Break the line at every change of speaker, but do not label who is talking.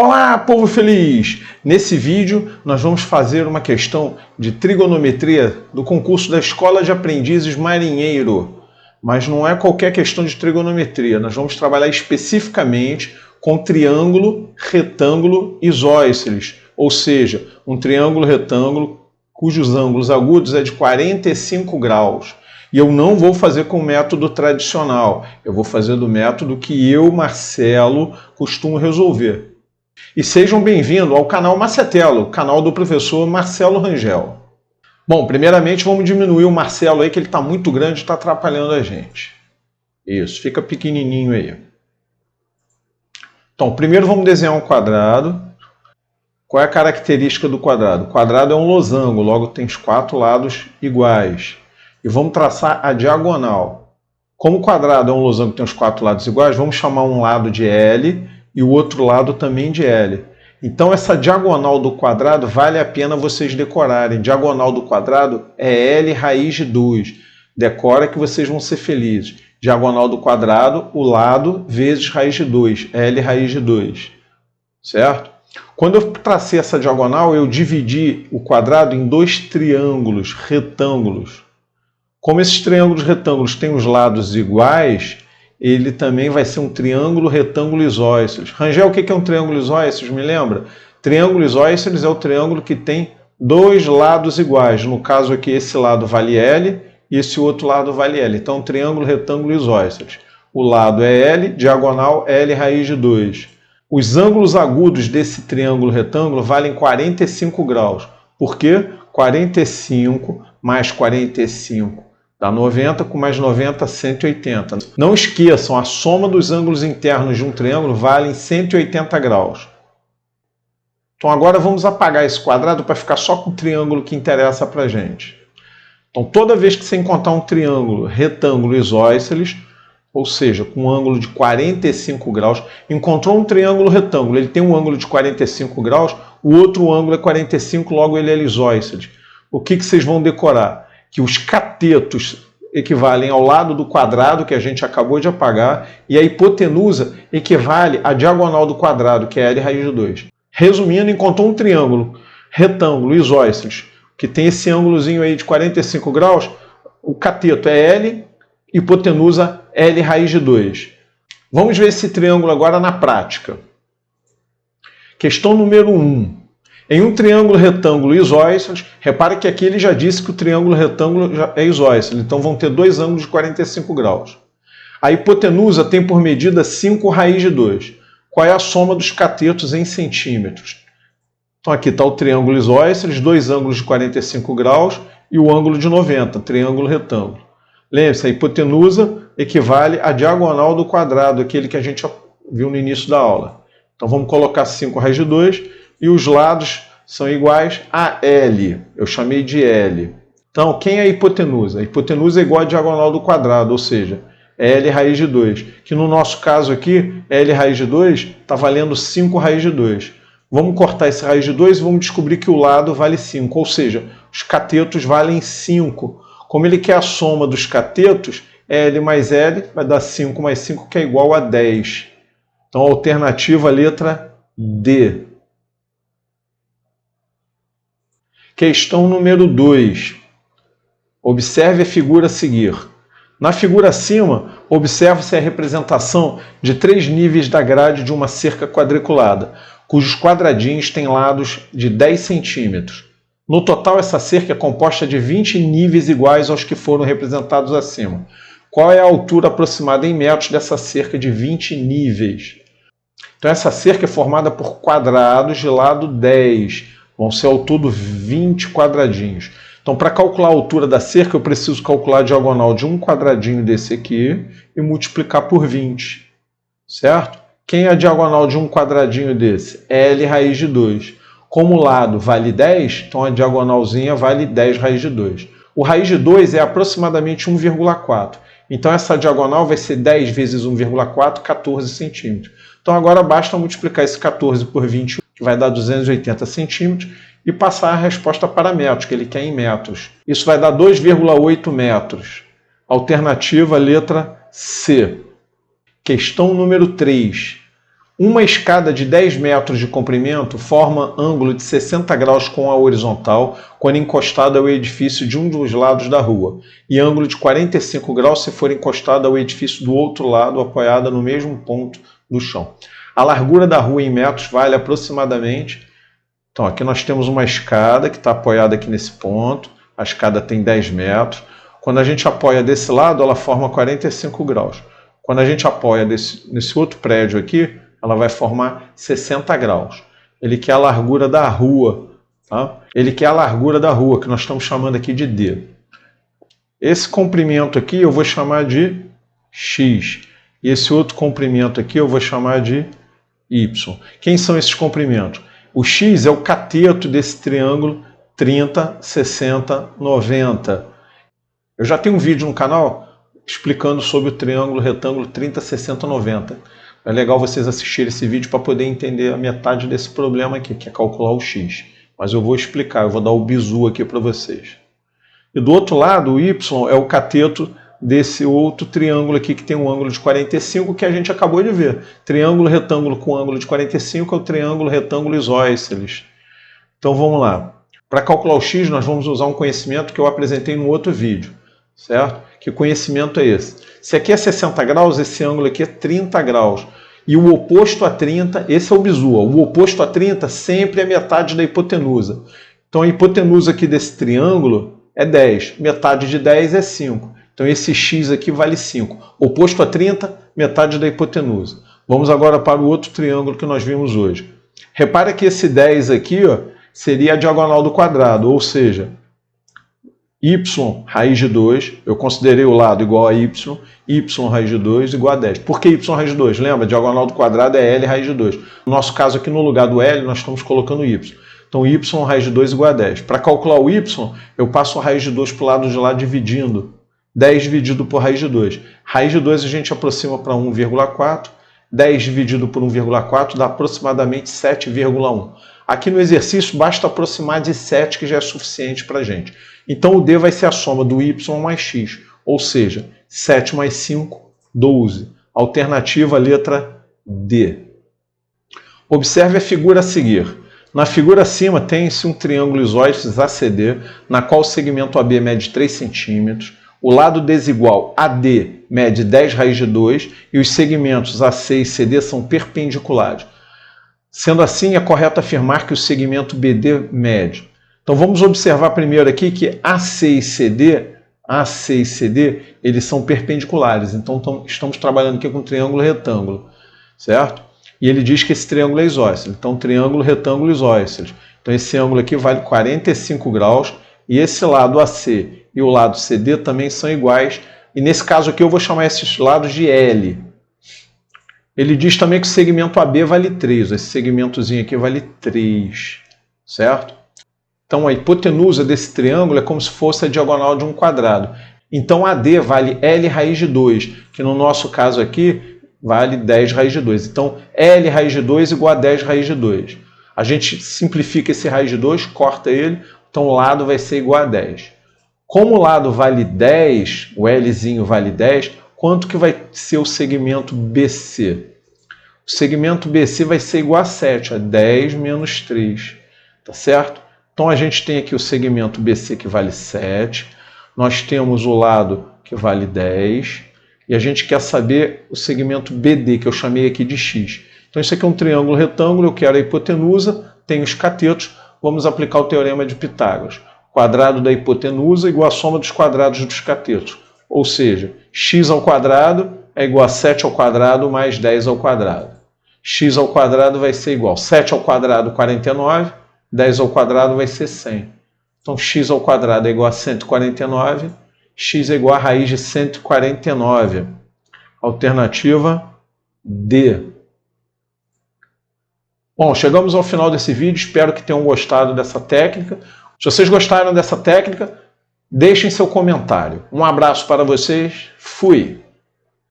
Olá, povo feliz! Nesse vídeo nós vamos fazer uma questão de trigonometria do concurso da Escola de Aprendizes Marinheiro. Mas não é qualquer questão de trigonometria, nós vamos trabalhar especificamente com triângulo, retângulo e isósceles, ou seja, um triângulo retângulo cujos ângulos agudos é de 45 graus. E eu não vou fazer com o método tradicional, eu vou fazer do método que eu, Marcelo, costumo resolver. E sejam bem-vindos ao canal Macetelo, canal do professor Marcelo Rangel. Bom, primeiramente vamos diminuir o Marcelo aí, que ele está muito grande e está atrapalhando a gente. Isso, fica pequenininho aí. Então, primeiro vamos desenhar um quadrado. Qual é a característica do quadrado? O quadrado é um losango, logo tem os 4 lados iguais. E vamos traçar a diagonal. Como o quadrado é um losango que tem os 4 lados iguais, vamos chamar um lado de L e o outro lado também de L. Então essa diagonal do quadrado vale a pena vocês decorarem. Diagonal do quadrado é L raiz de 2. Decora que vocês vão ser felizes. Diagonal do quadrado, o lado vezes raiz de 2. L raiz de 2. Certo? Quando eu tracei essa diagonal, eu dividi o quadrado em 2 triângulos retângulos. Como esses triângulos retângulos têm os lados iguais, ele também vai ser um triângulo retângulo isósceles. Rangel, o que é um triângulo isósceles? Me lembra? Triângulo isósceles é o triângulo que tem 2 lados iguais. No caso aqui, esse lado vale L e esse outro lado vale L. Então, triângulo retângulo isósceles. O lado é L, diagonal L raiz de 2. Os ângulos agudos desse triângulo retângulo valem 45 graus. Por quê? 45 mais 45 dá 90, com mais 90, 180. Não esqueçam, a soma dos ângulos internos de um triângulo vale 180 graus. Então agora vamos apagar esse quadrado para ficar só com o triângulo que interessa para a gente. Então toda vez que você encontrar um triângulo retângulo isósceles, ou seja, com um ângulo de 45 graus, encontrou um triângulo retângulo, ele tem um ângulo de 45 graus, o outro ângulo é 45, logo ele é isósceles. O que vocês vão decorar? Que os catetos equivalem ao lado do quadrado que a gente acabou de apagar e a hipotenusa equivale à diagonal do quadrado, que é L raiz de 2. Resumindo, encontrou um triângulo retângulo isósceles que tem esse ângulozinho aí de 45 graus, o cateto é L, hipotenusa L raiz de 2. Vamos ver esse triângulo agora na prática. Questão número 1. Em um triângulo retângulo isósceles, repare que aqui ele já disse que o triângulo retângulo é isósceles, então vão ter 2 ângulos de 45 graus. A hipotenusa tem por medida 5 raiz de 2. Qual é a soma dos catetos em centímetros? Então aqui está o triângulo isósceles, 2 ângulos de 45 graus e o ângulo de 90, triângulo retângulo. Lembre-se, a hipotenusa equivale à diagonal do quadrado, aquele que a gente viu no início da aula. Então vamos colocar 5 raiz de 2 e os lados são iguais a L. Eu chamei de L. Então, quem é a hipotenusa? A hipotenusa é igual à diagonal do quadrado, ou seja, L raiz de 2. Que no nosso caso aqui, L raiz de 2 está valendo 5 raiz de 2. Vamos cortar esse raiz de 2 e vamos descobrir que o lado vale 5, ou seja, os catetos valem 5. Como ele quer a soma dos catetos, L mais L vai dar 5 mais 5, que é igual a 10. Então, a alternativa, letra D. Questão número 2. Observe a figura a seguir. Na figura acima, observa-se a representação de 3 níveis da grade de uma cerca quadriculada, cujos quadradinhos têm lados de 10 centímetros. No total, essa cerca é composta de 20 níveis iguais aos que foram representados acima. Qual é a altura aproximada em metros dessa cerca de 20 níveis? Então, essa cerca é formada por quadrados de lado 10. Vão ser ao todo 20 quadradinhos. Então, para calcular a altura da cerca, eu preciso calcular a diagonal de um quadradinho desse aqui e multiplicar por 20. Certo? Quem é a diagonal de um quadradinho desse? L raiz de 2. Como o lado vale 10, então a diagonalzinha vale 10 raiz de 2. O raiz de 2 é aproximadamente 1,4. Então, essa diagonal vai ser 10 vezes 1,4, 14 centímetros. Então, agora basta multiplicar esse 14 por 20, que vai dar 280 centímetros, e passar a resposta para metros, que ele quer em metros. Isso vai dar 2,8 metros. Alternativa, letra C. Questão número 3. Uma escada de 10 metros de comprimento forma ângulo de 60 graus com a horizontal quando encostada ao edifício de um dos lados da rua, e ângulo de 45 graus se for encostada ao edifício do outro lado, apoiada no mesmo ponto do chão. A largura da rua em metros vale aproximadamente... Então aqui nós temos uma escada que está apoiada aqui nesse ponto, a escada tem 10 metros. Quando a gente apoia desse lado, ela forma 45 graus. Quando a gente apoia nesse outro prédio aqui, ela vai formar 60 graus. Ele quer a largura da rua, tá? Ele quer a largura da rua, que nós estamos chamando aqui de D. Esse comprimento aqui eu vou chamar de X. E esse outro comprimento aqui eu vou chamar de Y. Quem são esses comprimentos? O X é o cateto desse triângulo 30, 60, 90. Eu já tenho um vídeo no canal explicando sobre o triângulo retângulo 30, 60, 90. É legal vocês assistirem esse vídeo para poder entender a metade desse problema aqui, que é calcular o X. Mas eu vou explicar, eu vou dar o bizu aqui para vocês. E do outro lado, o Y é o cateto desse outro triângulo aqui que tem um ângulo de 45 que a gente acabou de ver. Triângulo retângulo com ângulo de 45 é o triângulo retângulo isósceles. Então vamos lá. Para calcular o X, nós vamos usar um conhecimento que eu apresentei no outro vídeo, certo? Que conhecimento é esse? Se aqui é 60 graus, esse ângulo aqui é 30 graus. E o oposto a 30, esse é o bizu. O oposto a 30 sempre é metade da hipotenusa. Então a hipotenusa aqui desse triângulo é 10. Metade de 10 é 5. Então esse X aqui vale 5. Oposto a 30, metade da hipotenusa. Vamos agora para o outro triângulo que nós vimos hoje. Repara que esse 10 aqui, ó, seria a diagonal do quadrado, ou seja, y raiz de 2, eu considerei o lado igual a y raiz de 2 igual a 10. Por que y raiz de 2? Lembra, a diagonal do quadrado é l raiz de 2. No nosso caso aqui, no lugar do l, nós estamos colocando y. Então y raiz de 2 igual a 10. Para calcular o y, eu passo a raiz de 2 para o lado de lá dividindo. 10 dividido por raiz de 2. Raiz de 2 a gente aproxima para 1,4. 10 dividido por 1,4 dá aproximadamente 7,1. Aqui no exercício basta aproximar de 7, que já é suficiente para a gente. Então o D vai ser a soma do y mais x, ou seja, 7 mais 5, 12. Alternativa letra D. Observe a figura a seguir. Na figura acima tem-se um triângulo isósceles ACD, na qual o segmento AB mede 3 centímetros. O lado desigual AD mede 10 raiz de 2 e os segmentos AC e CD são perpendiculares. Sendo assim, é correto afirmar que o segmento BD mede. Então vamos observar primeiro aqui que AC e CD, eles são perpendiculares. Então estamos trabalhando aqui com um triângulo retângulo, certo? E ele diz que esse triângulo é isósceles. Então triângulo retângulo isósceles. Então esse ângulo aqui vale 45 graus e esse lado AC e o lado CD também são iguais. E nesse caso aqui eu vou chamar esses lados de L. Ele diz também que o segmento AB vale 3. Esse segmentozinho aqui vale 3. Certo? Então a hipotenusa desse triângulo é como se fosse a diagonal de um quadrado. Então AD vale L raiz de 2, que no nosso caso aqui vale 10 raiz de 2. Então L raiz de 2 igual a 10 raiz de 2. A gente simplifica esse raiz de 2, corta ele, então o lado vai ser igual a 10. Como o lado vale 10, o Lzinho vale 10, quanto que vai ser o segmento BC? O segmento BC vai ser igual a 7, a 10 menos 3, tá certo? Então a gente tem aqui o segmento BC que vale 7, nós temos o lado que vale 10, e a gente quer saber o segmento BD, que eu chamei aqui de X. Então isso aqui é um triângulo retângulo, eu quero a hipotenusa, tenho os catetos, vamos aplicar o teorema de Pitágoras. Quadrado da hipotenusa igual a soma dos quadrados dos catetos. Ou seja, x ao quadrado é igual a 7 ao quadrado mais 10 ao quadrado. X ao quadrado vai ser igual a 7 ao quadrado, 49, 10 ao quadrado vai ser 100. Então x ao quadrado é igual a 149, x é igual a raiz de 149. Alternativa D. Bom, chegamos ao final desse vídeo, espero que tenham gostado dessa técnica. Se vocês gostaram dessa técnica, deixem seu comentário. Um abraço para vocês. Fui!